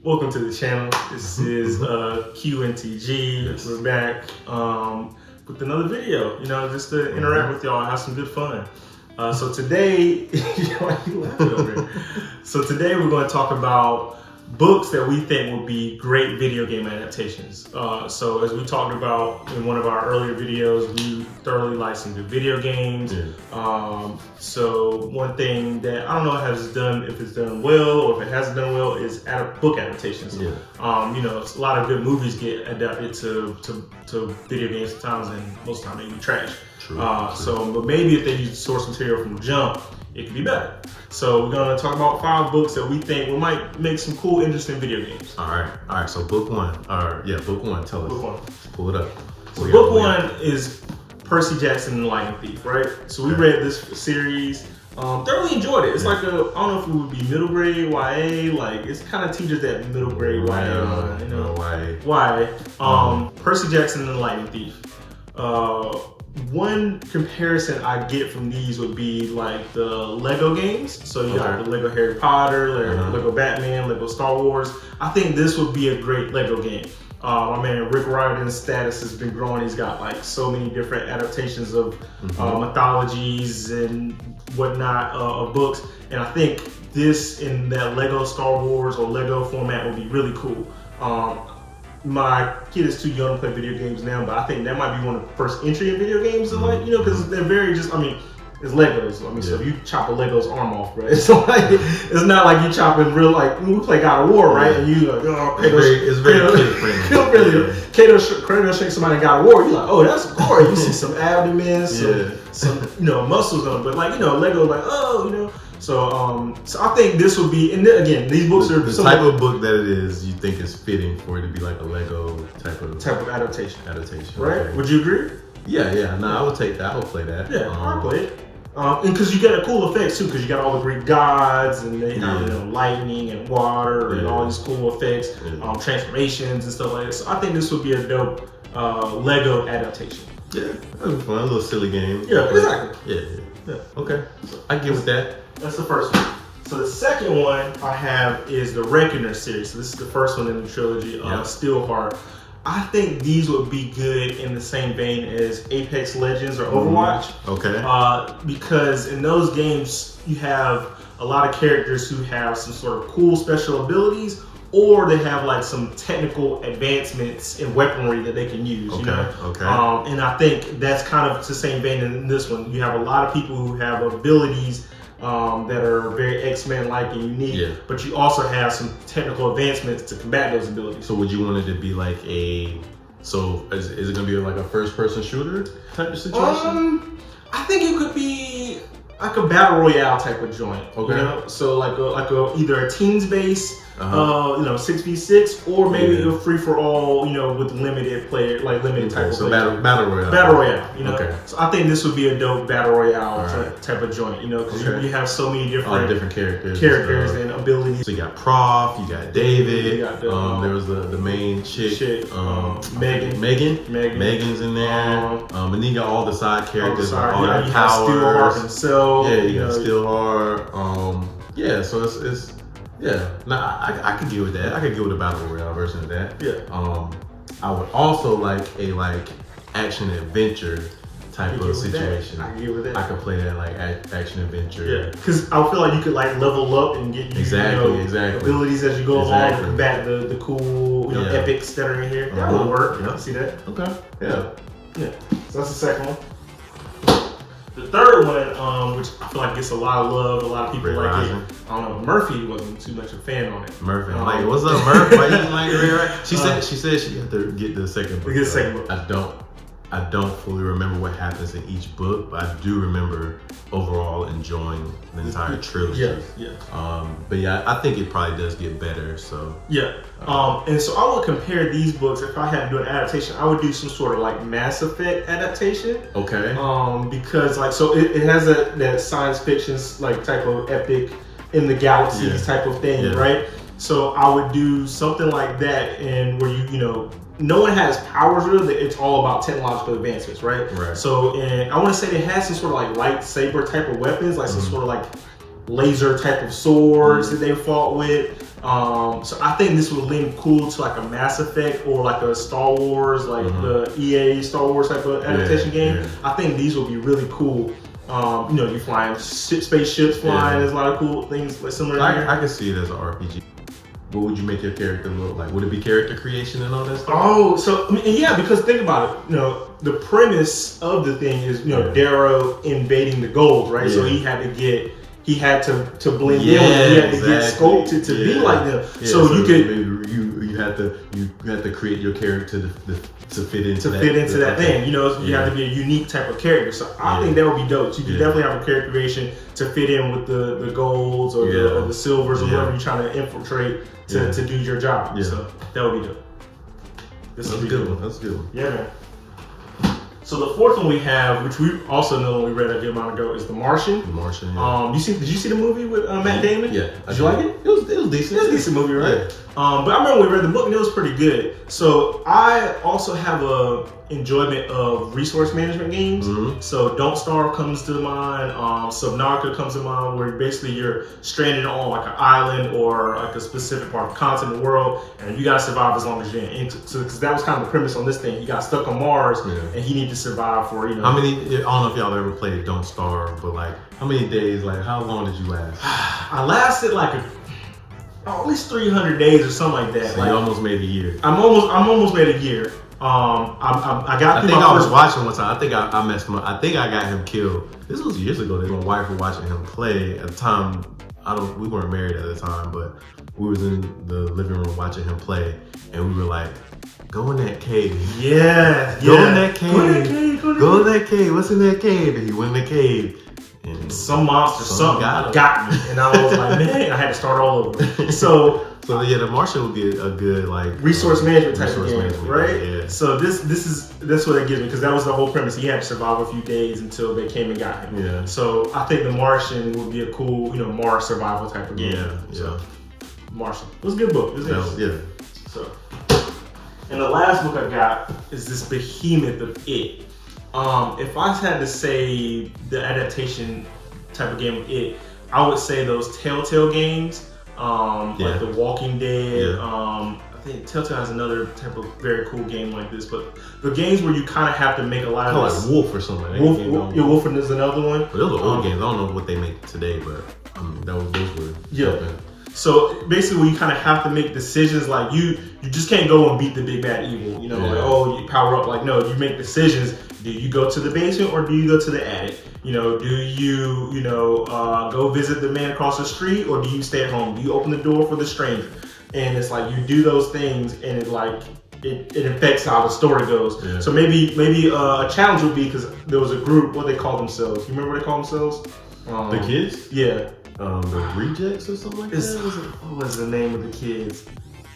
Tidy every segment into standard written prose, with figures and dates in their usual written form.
Welcome to the channel. This is QandTG. Yes. We're back with another video, just to interact with y'all and have some good fun. So today, why you laughing over here? So today we're going to talk about books that we think will be great video game adaptations. So as we talked about in one of our earlier videos, we thoroughly like some good video games. Yeah. So one thing that I don't know if it's done well or if it hasn't done well is book adaptations. Yeah. A lot of good movies get adapted to video games sometimes, and most of the time they be trash. True. But maybe if they use the source material from the jump, it could be better. So we're gonna talk about 5 books that we think might make some cool, interesting video games. All right. So book one. Book one. Tell us. Book one. Pull it up. So book one is Percy Jackson and the Lightning Thief, right? So we read this series, thoroughly enjoyed it. It's like I don't know if it would be middle grade YA, like it's kind of teaches that middle grade YA. Percy Jackson and the Lightning Thief. One comparison I get from these would be like the Lego games. So you got the Lego Harry Potter, Lego Batman, Lego Star Wars. I think this would be a great Lego game. My man Rick Riordan's status has been growing. He's got like so many different adaptations of mythologies and whatnot of books. And I think this in that Lego Star Wars or Lego format would be really cool. My kid is too young to play video games now, but I think that might be one of the first entry in video games, because they're very it's Legos. So if you chop a Lego's arm off, right? So it's not like you chopping real, like we play God of War, right? And you like, it's very kid-friendly. Kratos shakes somebody in God of War, you're like, oh, that's gory. You see some abdomen, some muscles on it, but Lego, So I think this would be, and again, these books are the type of book that it is. You think is fitting for it to be like a Lego type of adaptation, right? Okay. Would you agree? Yeah. No, I would take that. I would play that. Yeah, I'll play it. And because you get a cool effects too, because you got all the Greek gods and they have lightning and water and all these cool effects, transformations and stuff like that. So I think this would be a dope Lego adaptation. Yeah, that would be fun. A little silly game. Yeah, exactly. Yeah. Okay, I get with that. That's the first one. So the second one I have is the Reckoner series. So this is the first one in the trilogy, SteelHeart. I think these would be good in the same vein as Apex Legends or Overwatch. Okay. Because in those games, you have a lot of characters who have some sort of cool special abilities, or they have like some technical advancements in weaponry that they can use. Okay. And I think that's kind of the same vein in this one. You have a lot of people who have abilities that are very X-Men-like and unique, but you also have some technical advancements to combat those abilities. So would you want it to be like is it going to be like a first-person shooter type of situation? I think it could be like a battle royale type of joint. Okay. So like either a teams base, 6v6, or maybe a free for all, with limited player, like limited type of so player. battle royale. Battle royale. Okay. So I think this would be a dope battle royale type of joint. Because you have so many different characters and abilities. So you got Prof, you got David. You got there was the main chick, Megan. Megan's in there. And then you got all the side characters, all you their have powers. SteelHeart himself. Yeah, you got SteelHeart. So it's I could get with that. I could get with a battle royale version of that. Yeah. I would also like a action adventure type of situation. I can get with that. I could play that action adventure. Yeah, because I feel like you could level up and get exactly abilities as you go along to combat the cool epics that are in here. That would work. You see that? Okay. Yeah. So that's the second one. The third one, which I feel like gets a lot of love, a lot of people like it. I don't know, Murphy wasn't too much a fan on it. Murphy, what's up, Murphy? Why you like Ray? She said she had to get the second book. Get the second book. I don't fully remember what happens in each book, but I do remember overall enjoying the entire trilogy. But I think it probably does get better. So and so I would compare these books. If I had to do an adaptation, I would do some sort of Mass Effect adaptation. Okay. Because it has that science fiction type of epic in the galaxies type of thing, right? So I would do something like that, and where no one has powers really. It's all about technological advancements, right? So, and I want to say they had some sort of lightsaber type of weapons, some sort of laser type of swords that they fought with. So I think this would lend cool to like a Mass Effect or like a Star Wars, like the EA Star Wars type of adaptation game. Yeah. I think these will be really cool. You're flying spaceships flying. There's a lot of cool things like similar. I can see it as an RPG. What would you make your character look like? Would it be character creation and all that stuff? Oh, so because think about it. The premise of the thing is Darrow invading the gold, right? Yeah. So he had to blend in. He had to get sculpted to be like them. Yeah, so you could you had to create your character to fit into that thing. You have to be a unique type of character. So I think that would be dope. So you could definitely have a character creation to fit in with the golds or the silvers or whatever you're trying to infiltrate to do your job. Yeah. So that would be dope. That's a good one. That's a good one. Yeah, man. So the fourth one we have, which we also know we read a good amount ago, is The Martian. The Martian. Yeah. Did you see the movie with Matt Damon? Yeah. Did you like it? It was decent. It was a decent movie, right? Yeah. But I remember we read the book and it was pretty good. So I also have a enjoyment of resource management games. Mm-hmm. So Don't Starve comes to mind. Subnautica comes to mind, where basically you're stranded on like an island or like a specific part of the continent of the world, and you gotta survive as long as you're in. So because that was kind of the premise on this thing. He got stuck on Mars, and he needed to survive for How many? I don't know if y'all ever played Don't Starve, but like how many days? Like how long did you last? I lasted like at least 300 days or something like that. So you almost made a year. I'm almost made a year. I think I was watching one time. I think I messed him up. I think I got him killed. This was years ago. My wife was watching him play. At the time, we weren't married at the time, but we was in the living room watching him play, and we were like, "Go in that cave." Yeah. Go in that cave. Go in that cave. What's in that cave? And he went in the cave. And some monster, something got me, and I was like, man, I had to start all over. So yeah, The Martian would be a good like resource management type of game, right? Yeah. So that's what it gives me, because that was the whole premise. He had to survive a few days until they came and got him. Yeah. So I think The Martian would be a cool, Mars survival type of game. Yeah. So Martian, it was a good book. It was interesting. Yeah. So, and the last book I got is this behemoth of It. If I had to say the adaptation type of game of It, I would say those Telltale games, like The Walking Dead. Yeah. I think Telltale has another type of very cool game like this, but the games where you kind of have to make a lot of like Wolf or something. Wolf is another one. But those are old games. I don't know what they make today, but those were something. So basically, you kind of have to make decisions. Like you just can't go and beat the big bad evil. You power up. Like no, you make decisions. Do you go to the basement or do you go to the attic? Do you go visit the man across the street, or do you stay at home? Do you open the door for the stranger? And it's like you do those things, and it affects how the story goes. Yeah. So maybe a challenge would be, because there was a group, what they call themselves. You remember what they call themselves? The kids? Yeah. The Rejects or something like that? What was the name of the kids?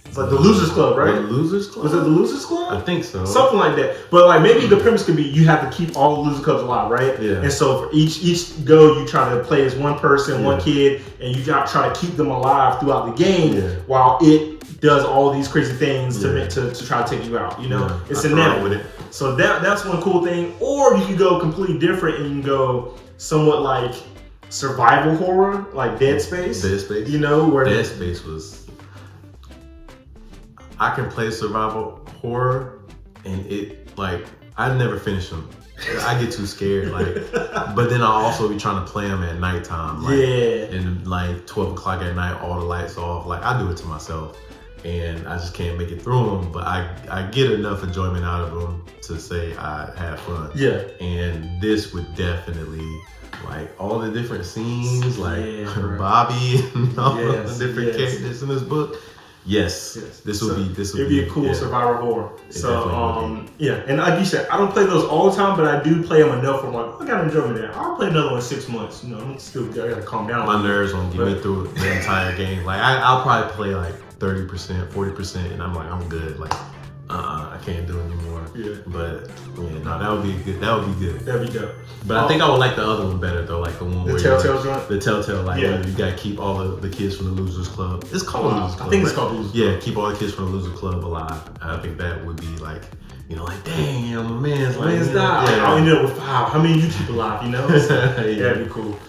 It's like the Losers Club, right? The Losers Club? Was it the Losers Club? I think so. Something like that. But like maybe the premise could be you have to keep all the Loser Clubs alive, right? Yeah. And so for each go, you try to play as one person, one kid, and you try to keep them alive throughout the game while it does all these crazy things to try to take you out. It's inevitable with it. So that's one cool thing. Or you can go completely different and you can go somewhat like survival horror, like Dead Space. Dead Space. Where Dead Space was. I can play survival horror, and I never finish them. I get too scared, but then I also be trying to play them at nighttime, and 12 o'clock at night, all the lights off. I do it to myself, and I just can't make it through them. But I get enough enjoyment out of them to say I had fun. Yeah. And this would definitely, all the different scenes, Bobby and all the different characters in this book. Yes. This would be a cool survival horror. And like you said, I don't play those all the time, but I do play them enough where I gotta enjoy them there. I'll play another one in 6 months. I gotta calm down. My nerves won't get me through the entire game. I'll probably play 30%, 40%, and I'm I'm good. I can't do it anymore. Yeah. But that would be good. That would be good. That'd be dope. But I think I would like the other one better though, the one where Telltale joint. The Telltale, you gotta keep all the kids from the Losers Club. It's called Losers Club. I think it's called Losers Club. Yeah, keep all the kids from the Loser Club alive. I think that would be like, dang, my man's died. Yeah. I'll end up with 5. How many you keep alive, you know? So, that'd be cool.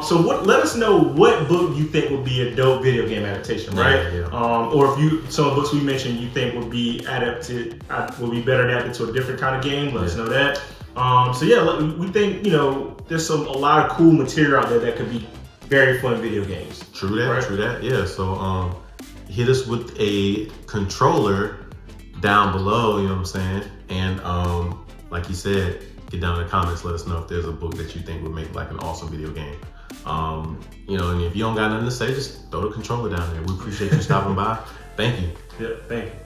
So let us know what book you think would be a dope video game adaptation, right? Or if some of the books we mentioned you think would be better adapted to a different kind of game, let us know that. We think, there's a lot of cool material out there that could be very fun video games. True that. Yeah. So hit us with a controller down below, you know what I'm saying? And like you said, get down in the comments, let us know if there's a book that you think would make like an awesome video game. And if you don't got nothing to say, just throw the controller down there. We appreciate you stopping by. Thank you. Yeah, thank you.